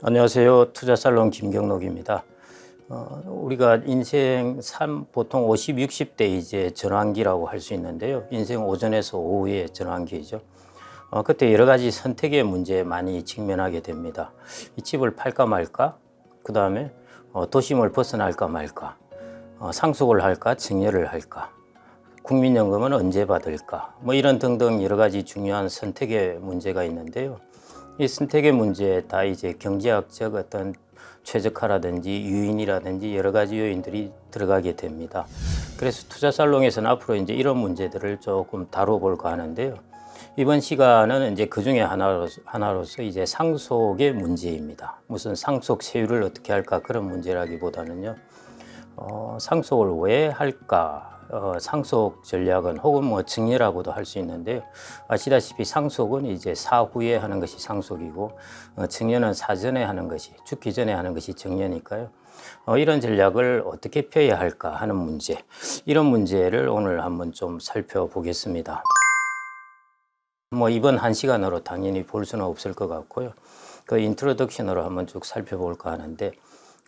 안녕하세요. 투자살롱 김경록입니다. 우리가 인생 삶 보통 50, 60대 이제 전환기라고 할 수 있는데요. 인생 오전에서 오후의 전환기죠. 그때 여러 가지 선택의 문제에 많이 직면하게 됩니다. 이 집을 팔까 말까? 그 다음에 도심을 벗어날까 말까? 상속을 할까? 증여를 할까? 국민연금은 언제 받을까? 뭐 이런 등등 여러 가지 중요한 선택의 문제가 있는데요. 이 선택의 문제에 다 이제 경제학적 어떤 최적화라든지 유인이라든지 여러 가지 요인들이 들어가게 됩니다. 그래서 투자살롱에서는 앞으로 이제 이런 문제들을 조금 다뤄볼까 하는데요. 이번 시간은 이제 그 중에 하나로서 이제 상속의 문제입니다. 무슨 상속 세율을 어떻게 할까 그런 문제라기보다는요. 상속을 왜 할까? 상속 전략은 혹은 뭐 증여라고도 할 수 있는데요. 아시다시피 상속은 이제 사후에 하는 것이 상속이고, 증여는 사전에 하는 것이, 죽기 전에 하는 것이 증여니까요. 이런 전략을 어떻게 펴야 할까 하는 문제, 이런 문제를 오늘 한번 좀 살펴보겠습니다. 뭐 이번 한 시간으로 당연히 볼 수는 없을 것 같고요. 그 인트로덕션으로 한번 쭉 살펴볼까 하는데,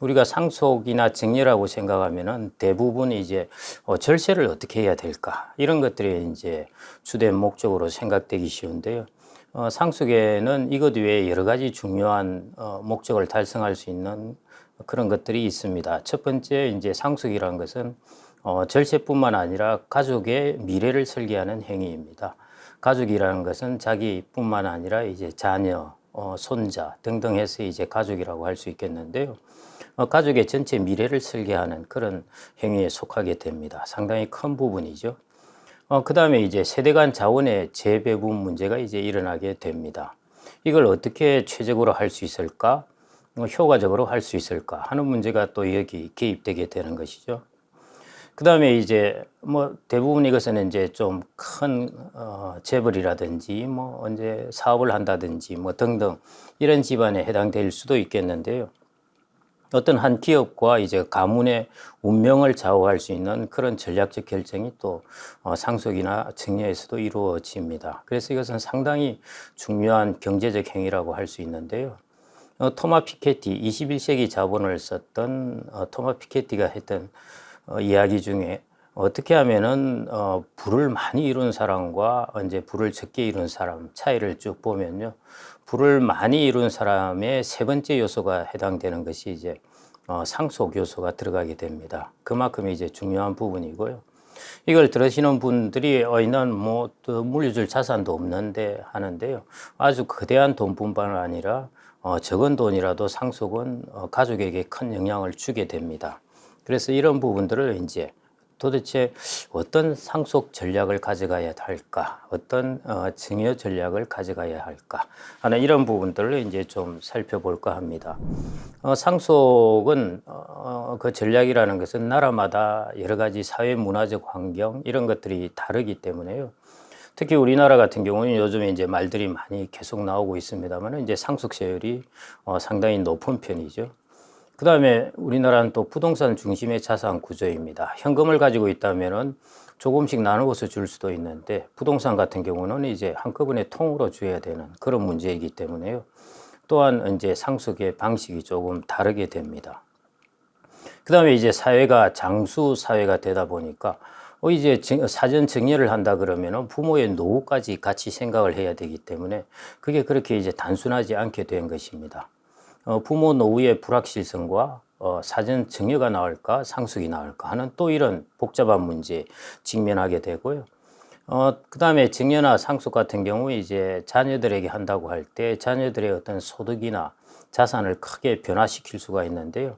우리가 상속이나 증여라고 생각하면은 대부분 이제 절세를 어떻게 해야 될까 이런 것들이 이제 주된 목적으로 생각되기 쉬운데요. 상속에는 이것 외에 여러 가지 중요한 목적을 달성할 수 있는 그런 것들이 있습니다. 첫 번째 이제 상속이라는 것은 절세뿐만 아니라 가족의 미래를 설계하는 행위입니다. 가족이라는 것은 자기뿐만 아니라 이제 자녀, 손자 등등 해서 이제 가족이라고 할 수 있겠는데요. 가족의 전체 미래를 설계하는 그런 행위에 속하게 됩니다. 상당히 큰 부분이죠. 그 다음에 이제 세대 간 자원의 재배분 문제가 이제 일어나게 됩니다. 이걸 어떻게 최적으로 할 수 있을까? 효과적으로 할 수 있을까? 하는 문제가 또 여기 개입되게 되는 것이죠. 그 다음에 이제 뭐 대부분 이것은 이제 좀 큰 재벌이라든지 뭐 언제 사업을 한다든지 뭐 등등 이런 집안에 해당될 수도 있겠는데요. 어떤 한 기업과 이제 가문의 운명을 좌우할 수 있는 그런 전략적 결정이 또 상속이나 증여에서도 이루어집니다. 그래서 이것은 상당히 중요한 경제적 행위라고 할 수 있는데요. 토마 피케티, 21세기 자본을 썼던 토마 피케티가 했던 이야기 중에 어떻게 하면은 부를 많이 이룬 사람과 이제 부를 적게 이룬 사람 차이를 쭉 보면요. 부를 많이 이룬 사람의 세 번째 요소가 해당되는 것이 이제 상속 요소가 들어가게 됩니다. 그만큼 이제 중요한 부분이고요. 이걸 들으시는 분들이 나는 뭐 물려줄 자산도 없는데 하는데요. 아주 거대한 돈뿐만 아니라 적은 돈이라도 상속은 가족에게 큰 영향을 주게 됩니다. 그래서 이런 부분들을 이제 도대체 어떤 상속 전략을 가져가야 할까, 어떤 증여 전략을 가져가야 할까 하는 이런 부분들을 이제 좀 살펴볼까 합니다. 상속은 그 전략이라는 것은 나라마다 여러 가지 사회 문화적 환경 이런 것들이 다르기 때문에요. 특히 우리나라 같은 경우는 요즘에 이제 말들이 많이 계속 나오고 있습니다만 이제 상속세율이 상당히 높은 편이죠. 그 다음에 우리나라는 또 부동산 중심의 자산 구조입니다. 현금을 가지고 있다면은 조금씩 나누어서 줄 수도 있는데 부동산 같은 경우는 이제 한꺼번에 통으로 줘야 되는 그런 문제이기 때문에요. 또한 이제 상속의 방식이 조금 다르게 됩니다. 그 다음에 이제 사회가 장수 사회가 되다 보니까 이제 사전 증여를 한다 그러면은 부모의 노후까지 같이 생각을 해야 되기 때문에 그게 그렇게 이제 단순하지 않게 된 것입니다. 부모 노후의 불확실성과 사전 증여가 나올까 상속이 나올까 하는 또 이런 복잡한 문제에 직면하게 되고요. 그 다음에 증여나 상속 같은 경우 이제 자녀들에게 한다고 할 때 자녀들의 어떤 소득이나 자산을 크게 변화시킬 수가 있는데요.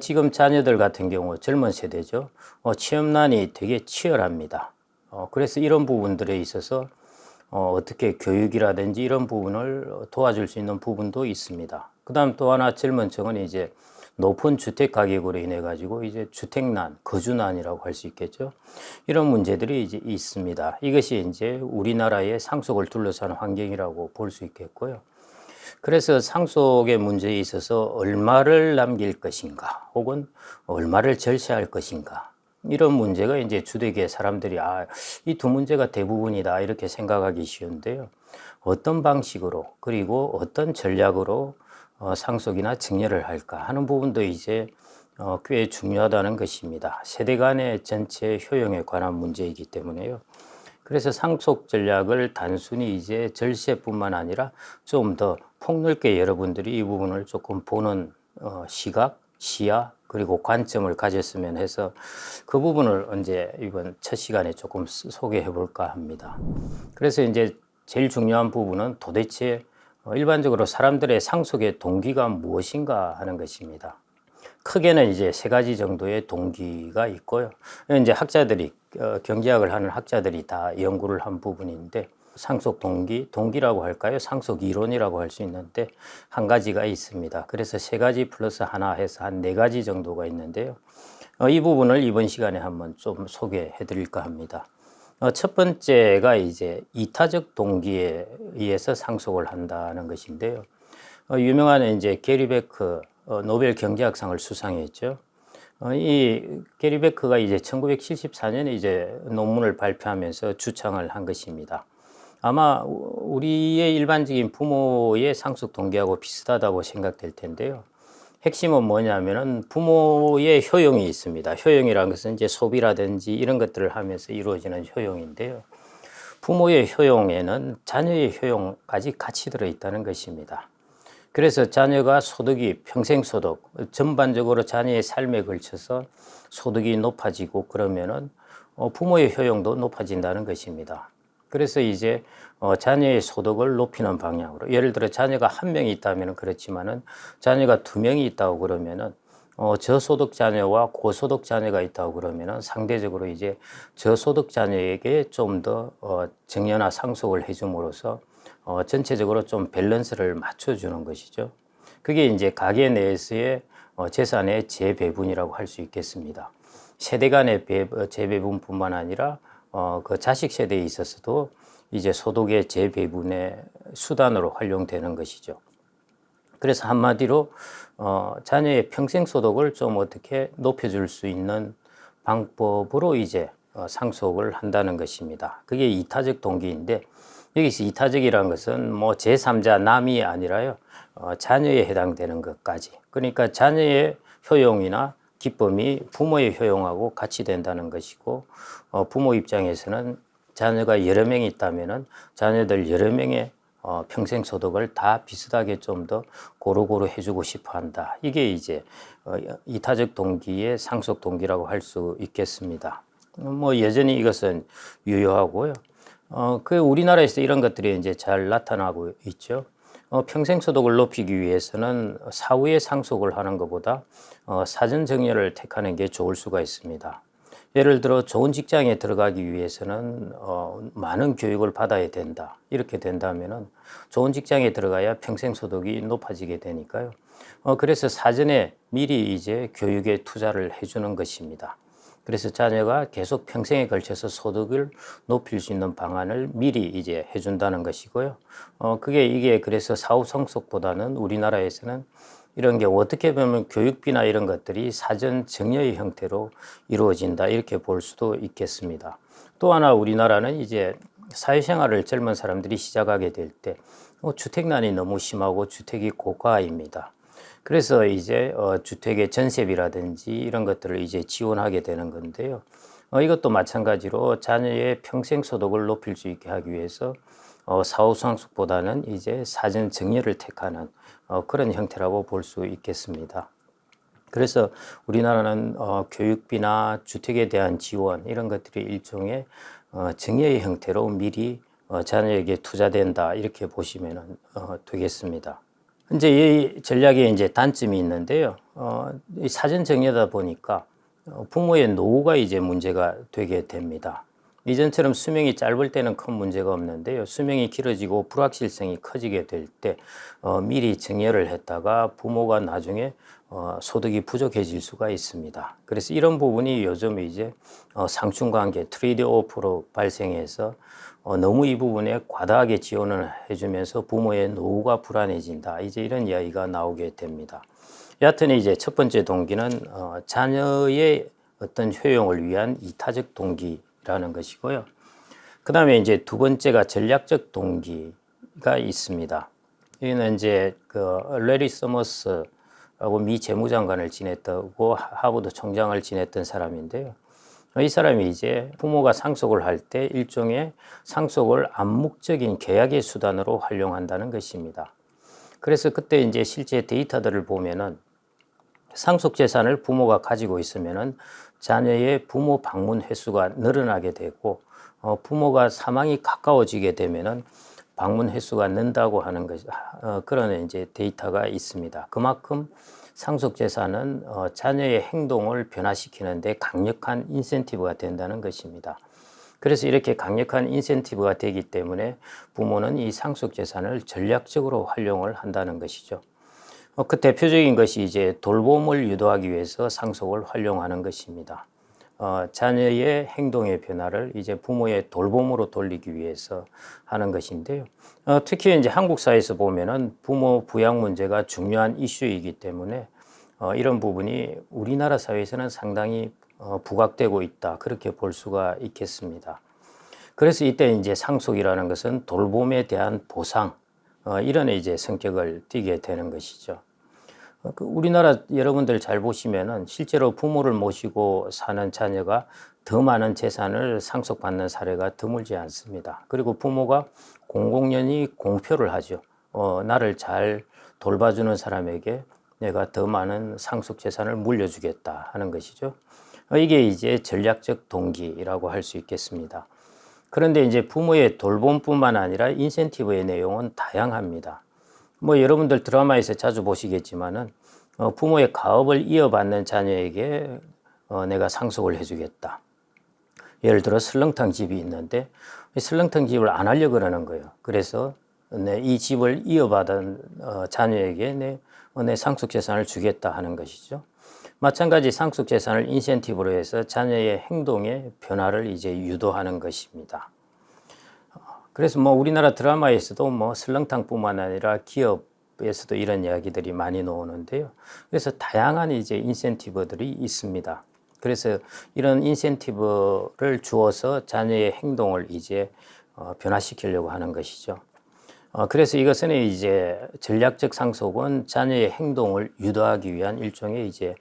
지금 자녀들 같은 경우 젊은 세대죠. 취업난이 되게 치열합니다. 그래서 이런 부분들에 있어서 어떻게 교육이라든지 이런 부분을 도와줄 수 있는 부분도 있습니다. 그 다음 또 하나 젊은 층은 이제 높은 주택 가격으로 인해 가지고 이제 주택난, 거주난이라고 할 수 있겠죠. 이런 문제들이 이제 있습니다. 이것이 이제 우리나라의 상속을 둘러싼 환경이라고 볼 수 있겠고요. 그래서 상속의 문제에 있어서 얼마를 남길 것인가, 혹은 얼마를 절세할 것인가, 이런 문제가 이제 주되게 사람들이 이 두 문제가 대부분이다 이렇게 생각하기 쉬운데요. 어떤 방식으로 그리고 어떤 전략으로 상속이나 증여를 할까 하는 부분도 이제 꽤 중요하다는 것입니다. 세대 간의 전체 효용에 관한 문제이기 때문에요. 그래서 상속 전략을 단순히 이제 절세뿐만 아니라 좀 더 폭넓게 여러분들이 이 부분을 조금 보는 시각, 시야, 그리고 관점을 가졌으면 해서 그 부분을 언제 이번 첫 시간에 조금 소개해 볼까 합니다. 그래서 이제 제일 중요한 부분은 도대체 일반적으로 사람들의 상속의 동기가 무엇인가 하는 것입니다. 크게는 이제 세 가지 정도의 동기가 있고요. 이제 학자들이 경제학을 하는 학자들이 다 연구를 한 부분인데 상속 동기라고 할까요? 상속 이론이라고 할 수 있는데 한 가지가 있습니다. 그래서 세 가지 플러스 하나 해서 한 네 가지 정도가 있는데요. 이 부분을 이번 시간에 한번 좀 소개해 드릴까 합니다. 첫 번째가 이제 이타적 동기에 의해서 상속을 한다는 것인데요. 유명한 이제 게리 베크 노벨 경제학상을 수상했죠. 이 게리 베크가 이제 1974년에 이제 논문을 발표하면서 주창을 한 것입니다. 아마 우리의 일반적인 부모의 상속 동기하고 비슷하다고 생각될 텐데요. 핵심은 뭐냐면은 부모의 효용이 있습니다. 효용이라는 것은 이제 소비라든지 이런 것들을 하면서 이루어지는 효용인데요. 부모의 효용에는 자녀의 효용까지 같이 들어있다는 것입니다. 그래서 자녀가 소득이 평생소득, 전반적으로 자녀의 삶에 걸쳐서 소득이 높아지고 그러면은 부모의 효용도 높아진다는 것입니다. 그래서 이제 자녀의 소득을 높이는 방향으로, 예를 들어 자녀가 한 명이 있다면 그렇지만은 자녀가 두 명이 있다고 그러면은 저소득 자녀와 고소득 자녀가 있다고 그러면은 상대적으로 이제 저소득 자녀에게 좀 더 증여나 상속을 해줌으로써 전체적으로 좀 밸런스를 맞춰주는 것이죠. 그게 이제 가계 내에서의 재산의 재배분이라고 할 수 있겠습니다. 세대 간의 재배분뿐만 아니라 그 자식 세대에 있어서도 이제 소득의 재배분의 수단으로 활용되는 것이죠. 그래서 한마디로 자녀의 평생 소득을 좀 어떻게 높여줄 수 있는 방법으로 이제 상속을 한다는 것입니다. 그게 이타적 동기인데 여기서 이타적이라는 것은 뭐 제3자 남이 아니라요. 자녀에 해당되는 것까지. 그러니까 자녀의 효용이나 기쁨이 부모의 효용하고 같이 된다는 것이고 부모 입장에서는 자녀가 여러 명이 있다면은 자녀들 여러 명의 평생 소득을 다 비슷하게 좀 더 고루고루 해주고 싶어 한다. 이게 이제 이타적 동기의 상속 동기라고 할 수 있겠습니다. 뭐 여전히 이것은 유효하고요. 그 우리나라에서 이런 것들이 이제 잘 나타나고 있죠. 평생 소득을 높이기 위해서는 사후에 상속을 하는 것보다 사전 증여를 택하는 게 좋을 수가 있습니다. 예를 들어 좋은 직장에 들어가기 위해서는 많은 교육을 받아야 된다. 이렇게 된다면은 좋은 직장에 들어가야 평생 소득이 높아지게 되니까요. 그래서 사전에 미리 이제 교육에 투자를 해주는 것입니다. 그래서 자녀가 계속 평생에 걸쳐서 소득을 높일 수 있는 방안을 미리 이제 해준다는 것이고요. 이게 그래서 사후 상속보다는 우리나라에서는 이런 게 어떻게 보면 교육비나 이런 것들이 사전 증여의 형태로 이루어진다 이렇게 볼 수도 있겠습니다. 또 하나 우리나라는 이제 사회생활을 젊은 사람들이 시작하게 될 때 주택난이 너무 심하고 주택이 고가입니다. 그래서 이제 주택의 전세비라든지 이런 것들을 이제 지원하게 되는 건데요. 이것도 마찬가지로 자녀의 평생 소득을 높일 수 있게 하기 위해서 사후 상속보다는 이제 사전 증여를 택하는 그런 형태라고 볼 수 있겠습니다. 그래서 우리나라는 교육비나 주택에 대한 지원 이런 것들이 일종의 증여의 형태로 미리 자녀에게 투자된다 이렇게 보시면 되겠습니다. 이제 이 전략에 이제 단점이 있는데요. 이 사전 증여다 보니까 부모의 노후가 이제 문제가 되게 됩니다. 이전처럼 수명이 짧을 때는 큰 문제가 없는데요. 수명이 길어지고 불확실성이 커지게 될 때 미리 증여를 했다가 부모가 나중에 소득이 부족해질 수가 있습니다. 그래서 이런 부분이 요즘 이제 상충관계 트레이드 오프로 발생해서 너무 이 부분에 과다하게 지원을 해주면서 부모의 노후가 불안해진다. 이제 이런 이야기가 나오게 됩니다. 여하튼 이제 첫 번째 동기는 자녀의 어떤 효용을 위한 이타적 동기라는 것이고요. 그 다음에 이제 두 번째가 전략적 동기가 있습니다. 여기는 이제 그 레리 서머스라고 미 재무장관을 지냈고 하버드 총장을 지냈던 사람인데요. 이 사람이 이제 부모가 상속을 할 때 일종의 상속을 암묵적인 계약의 수단으로 활용한다는 것입니다. 그래서 그때 이제 실제 데이터들을 보면은 상속 재산을 부모가 가지고 있으면은 자녀의 부모 방문 횟수가 늘어나게 되고 부모가 사망이 가까워지게 되면은 방문 횟수가 는다고 하는 것 그런 이제 데이터가 있습니다. 그만큼 상속 재산은 자녀의 행동을 변화시키는데 강력한 인센티브가 된다는 것입니다. 그래서 이렇게 강력한 인센티브가 되기 때문에 부모는 이 상속 재산을 전략적으로 활용을 한다는 것이죠. 그 대표적인 것이 이제 돌봄을 유도하기 위해서 상속을 활용하는 것입니다. 자녀의 행동의 변화를 이제 부모의 돌봄으로 돌리기 위해서 하는 것인데요. 특히 이제 한국 사회에서 보면은 부모 부양 문제가 중요한 이슈이기 때문에 이런 부분이 우리나라 사회에서는 상당히 부각되고 있다. 그렇게 볼 수가 있겠습니다. 그래서 이때 이제 상속이라는 것은 돌봄에 대한 보상, 이런 이제 성격을 띠게 되는 것이죠. 우리나라 여러분들 잘 보시면은 실제로 부모를 모시고 사는 자녀가 더 많은 재산을 상속받는 사례가 드물지 않습니다. 그리고 부모가 공공연히 공표를 하죠. 나를 잘 돌봐주는 사람에게 내가 더 많은 상속 재산을 물려주겠다 하는 것이죠. 이게 이제 전략적 동기라고 할 수 있겠습니다. 그런데 이제 부모의 돌봄뿐만 아니라 인센티브의 내용은 다양합니다. 뭐 여러분들 드라마에서 자주 보시겠지만은 부모의 가업을 이어받는 자녀에게 내가 상속을 해주겠다. 예를 들어 설렁탕 집이 있는데 설렁탕 집을 안 하려고 그러는 거예요. 그래서 이 집을 이어받은 자녀에게 내 상속 재산을 주겠다 하는 것이죠. 마찬가지 상속 재산을 인센티브로 해서 자녀의 행동의 변화를 이제 유도하는 것입니다. 그래서 뭐 우리나라 드라마에서도 뭐 설렁탕뿐만 아니라 기업에서도 이런 이야기들이 많이 나오는데요. 그래서 다양한 이제 인센티브들이 있습니다. 그래서 이런 인센티브를 주어서 자녀의 행동을 이제 변화시키려고 하는 것이죠. 그래서 이것은 이제 전략적 상속은 자녀의 행동을 유도하기 위한 일종의 이제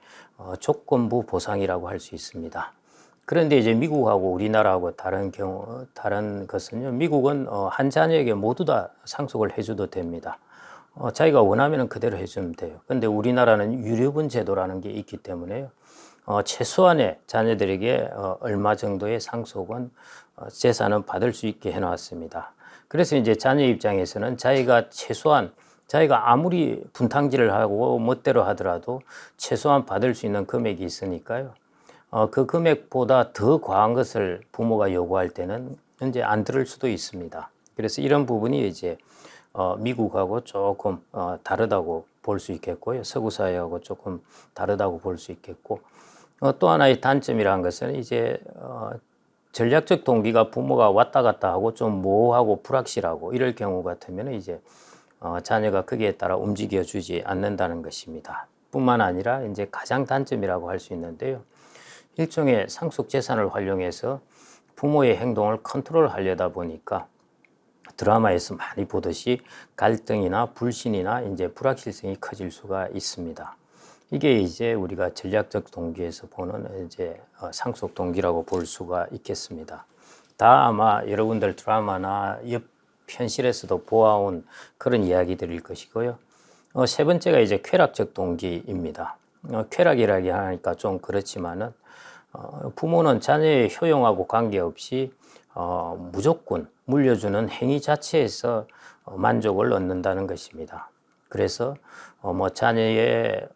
조건부 보상이라고 할 수 있습니다. 그런데 이제 미국하고 우리나라하고 다른 것은요, 미국은 한 자녀에게 모두 다 상속을 해줘도 됩니다. 자기가 원하면 그대로 해주면 돼요. 근데 우리나라는 유류분 제도라는 게 있기 때문에요. 최소한의 자녀들에게 얼마 정도의 상속은 재산은 받을 수 있게 해놨습니다. 그래서 이제 자녀 입장에서는 자기가 아무리 분탕질을 하고 멋대로 하더라도 최소한 받을 수 있는 금액이 있으니까요. 그 금액보다 더 과한 것을 부모가 요구할 때는 이제 안 들을 수도 있습니다. 그래서 이런 부분이 이제 미국하고 조금 다르다고 볼 수 있겠고요. 서구 사회하고 조금 다르다고 볼 수 있겠고, 또 하나의 단점이라는 것은 이제 전략적 동기가 부모가 왔다 갔다 하고 좀 모호하고 불확실하고 이럴 경우 같으면 이제 자녀가 거기에 따라 움직여 주지 않는다는 것입니다. 뿐만 아니라 이제 가장 단점이라고 할 수 있는데요. 일종의 상속 재산을 활용해서 부모의 행동을 컨트롤하려다 보니까 드라마에서 많이 보듯이 갈등이나 불신이나 이제 불확실성이 커질 수가 있습니다. 이게 이제 우리가 전략적 동기에서 보는 이제 상속 동기라고 볼 수가 있겠습니다. 다 아마 여러분들 드라마나 옆 현실에서도 보아온 그런 이야기들일 것이고요. 세 번째가 이제 쾌락적 동기입니다. 쾌락이라기 하니까 좀 그렇지만은 부모는 자녀의 효용하고 관계없이 무조건 물려주는 행위 자체에서 만족을 얻는다는 것입니다. 그래서 뭐 자녀의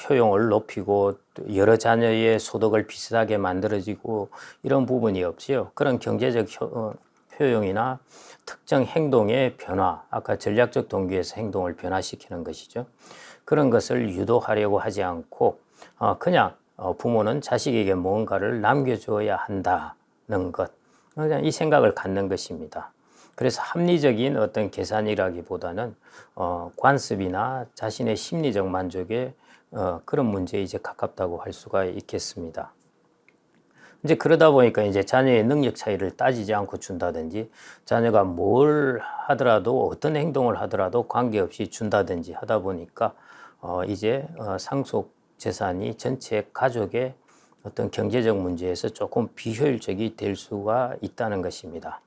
효용을 높이고 여러 자녀의 소득을 비슷하게 만들어지고 이런 부분이 없이요. 그런 경제적 효용이나 특정 행동의 변화, 아까 전략적 동기에서 행동을 변화시키는 것이죠. 그런 것을 유도하려고 하지 않고 그냥 부모는 자식에게 뭔가를 남겨줘야 한다는 것, 그냥 이 생각을 갖는 것입니다. 그래서 합리적인 어떤 계산이라기보다는 관습이나 자신의 심리적 만족에 그런 문제에 이제 가깝다고 할 수가 있겠습니다. 이제 그러다 보니까 이제 자녀의 능력 차이를 따지지 않고 준다든지, 자녀가 뭘 하더라도 어떤 행동을 하더라도 관계없이 준다든지 하다 보니까 이제 상속 재산이 전체 가족의 어떤 경제적 문제에서 조금 비효율적이 될 수가 있다는 것입니다.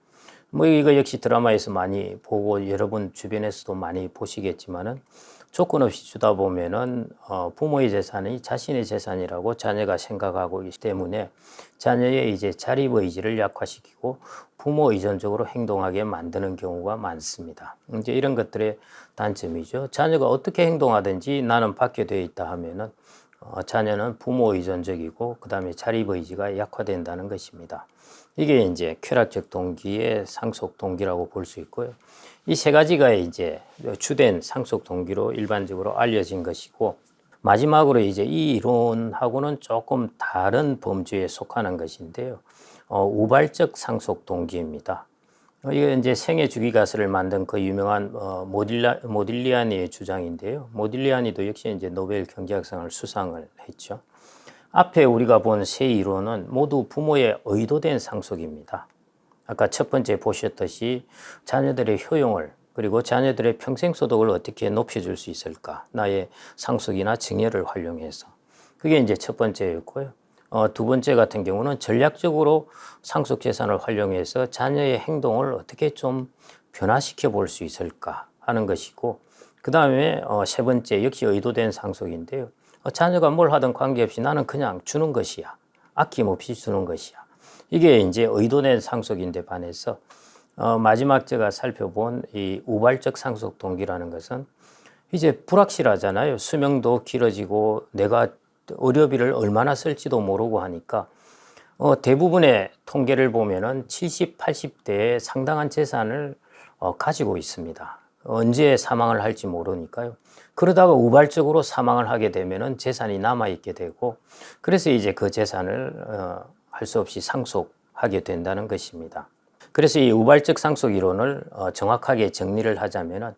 뭐 이거 역시 드라마에서 많이 보고 여러분 주변에서도 많이 보시겠지만은, 조건 없이 주다 보면은 부모의 재산이 자신의 재산이라고 자녀가 생각하고 있기 때문에 자녀의 이제 자립 의지를 약화시키고 부모 의존적으로 행동하게 만드는 경우가 많습니다. 이제 이런 것들의 단점이죠. 자녀가 어떻게 행동하든지 나는 받게 되어 있다 하면은 자녀는 부모 의존적이고 그다음에 자립 의지가 약화된다는 것입니다. 이게 이제 쾌락적 동기의 상속 동기라고 볼 수 있고요. 이 세 가지가 이제 주된 상속 동기로 일반적으로 알려진 것이고, 마지막으로 이제 이 이론하고는 조금 다른 범주에 속하는 것인데요. 우발적 상속 동기입니다. 이게 이제 생애 주기 가설을 만든 그 유명한 모딜리아니의 주장인데요. 모딜리아니도 역시 이제 노벨 경제학상을 수상을 했죠. 앞에 우리가 본 세 이론은 모두 부모의 의도된 상속입니다. 아까 첫 번째 보셨듯이 자녀들의 효용을, 그리고 자녀들의 평생 소득을 어떻게 높여줄 수 있을까, 나의 상속이나 증여를 활용해서, 그게 이제 첫 번째였고요. 두 번째 같은 경우는 전략적으로 상속 재산을 활용해서 자녀의 행동을 어떻게 좀 변화시켜 볼 수 있을까 하는 것이고, 그 다음에 세 번째 역시 의도된 상속인데요. 자녀가 뭘 하든 관계없이 나는 그냥 주는 것이야, 아낌없이 주는 것이야, 이게 이제 의도된 상속인데 반해서 마지막 제가 살펴본 이 우발적 상속 동기라는 것은 이제 불확실하잖아요. 수명도 길어지고 내가 의료비를 얼마나 쓸지도 모르고 하니까 대부분의 통계를 보면은 70, 80대에 상당한 재산을 가지고 있습니다. 언제 사망을 할지 모르니까요. 그러다가 우발적으로 사망을 하게 되면은 재산이 남아 있게 되고, 그래서 이제 그 재산을 할 수 없이 상속하게 된다는 것입니다. 그래서 이 우발적 상속 이론을 정확하게 정리를 하자면은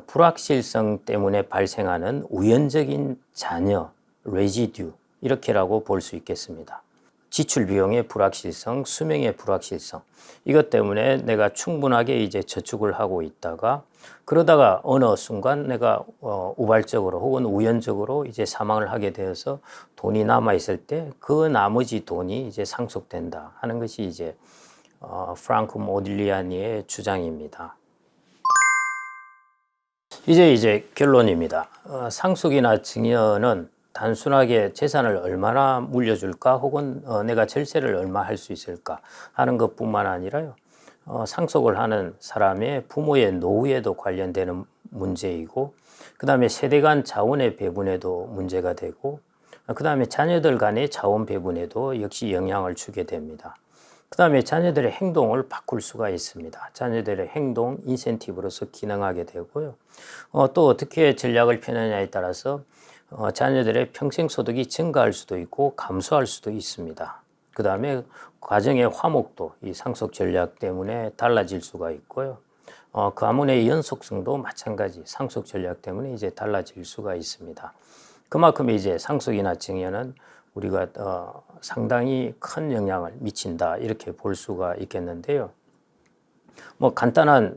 불확실성 때문에 발생하는 우연적인 잔여, 레지듀, 이렇게라고 볼 수 있겠습니다. 지출 비용의 불확실성, 수명의 불확실성, 이것 때문에 내가 충분하게 이제 저축을 하고 있다가 그러다가 어느 순간 내가 우발적으로 혹은 우연적으로 이제 사망을 하게 되어서 돈이 남아 있을 때 그 나머지 돈이 이제 상속된다 하는 것이 이제 프랑크 모딜리아니의 주장입니다. 이제 결론입니다. 상속이나 증여는 단순하게 재산을 얼마나 물려줄까 혹은 내가 절세를 얼마 할 수 있을까 하는 것뿐만 아니라요. 상속을 하는 사람의 부모의 노후에도 관련되는 문제이고, 그 다음에 세대 간 자원의 배분에도 문제가 되고, 그 다음에 자녀들 간의 자원 배분에도 역시 영향을 주게 됩니다. 그 다음에 자녀들의 행동을 바꿀 수가 있습니다. 자녀들의 행동, 인센티브로서 기능하게 되고요. 또 어떻게 전략을 펴느냐에 따라서 자녀들의 평생 소득이 증가할 수도 있고 감소할 수도 있습니다. 그 다음에 가정의 화목도 이 상속 전략 때문에 달라질 수가 있고요. 가문의 연속성도 마찬가지 상속 전략 때문에 이제 달라질 수가 있습니다. 그만큼 이제 상속이나 증여는 우리가 상당히 큰 영향을 미친다 이렇게 볼 수가 있겠는데요. 뭐 간단한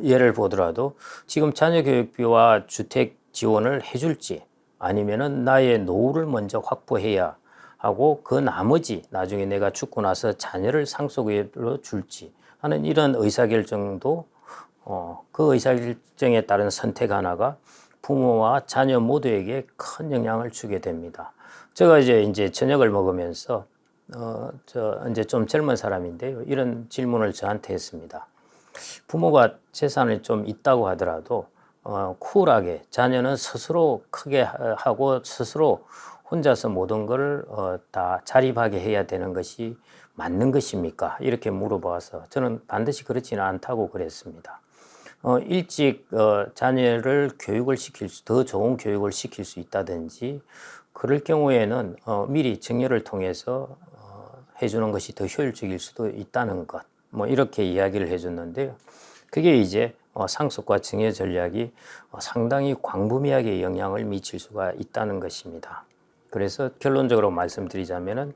예를 보더라도 지금 자녀 교육비와 주택 지원을 해줄지 아니면은 나의 노후를 먼저 확보해야 하고 그 나머지 나중에 내가 죽고 나서 자녀를 상속으로 줄지 하는 이런 의사결정도 그 의사결정에 따른 선택 하나가 부모와 자녀 모두에게 큰 영향을 주게 됩니다. 제가 이제 저녁을 먹으면서 이제 좀 젊은 사람인데요. 이런 질문을 저한테 했습니다. 부모가 재산이 좀 있다고 하더라도 쿨하게 자녀는 스스로 크게 하고 스스로 혼자서 모든 걸 다 자립하게 해야 되는 것이 맞는 것입니까? 이렇게 물어봐서 저는 반드시 그렇지는 않다고 그랬습니다. 일찍 자녀를 교육을 더 좋은 교육을 시킬 수 있다든지 그럴 경우에는 미리 증여를 통해서 해주는 것이 더 효율적일 수도 있다는 것, 뭐 이렇게 이야기를 해줬는데요. 그게 이제 상속과 증여 전략이 상당히 광범위하게 영향을 미칠 수가 있다는 것입니다. 그래서 결론적으로 말씀드리자면은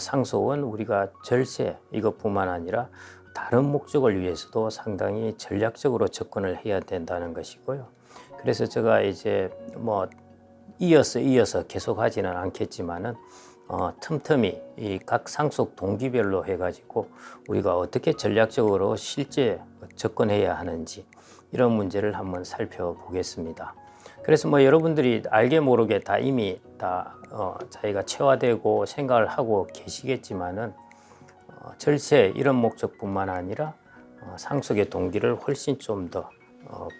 상속은 우리가 절세 이것뿐만 아니라 다른 목적을 위해서도 상당히 전략적으로 접근을 해야 된다는 것이고요. 그래서 제가 이제 뭐 이어서 계속 하지는 않겠지만은 틈틈이 이 각 상속 동기별로 해가지고 우리가 어떻게 전략적으로 실제 접근해야 하는지 이런 문제를 한번 살펴보겠습니다. 그래서 뭐 여러분들이 알게 모르게 다 이미 다 자기가 체화되고 생각을 하고 계시겠지만은 절세 이런 목적뿐만 아니라 상속의 동기를 훨씬 좀 더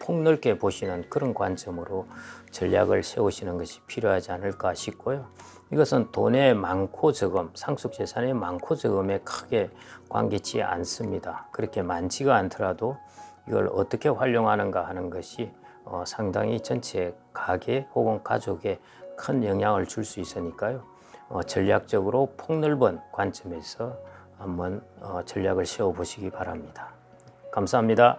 폭넓게 보시는 그런 관점으로 전략을 세우시는 것이 필요하지 않을까 싶고요. 이것은 돈의 많고 적음, 상속 재산의 많고 적음에 크게 관계치 않습니다. 그렇게 많지가 않더라도 이걸 어떻게 활용하는가 하는 것이 상당히 전체 가계 혹은 가족에 큰 영향을 줄 수 있으니까요. 전략적으로 폭넓은 관점에서 한번 전략을 세워보시기 바랍니다. 감사합니다.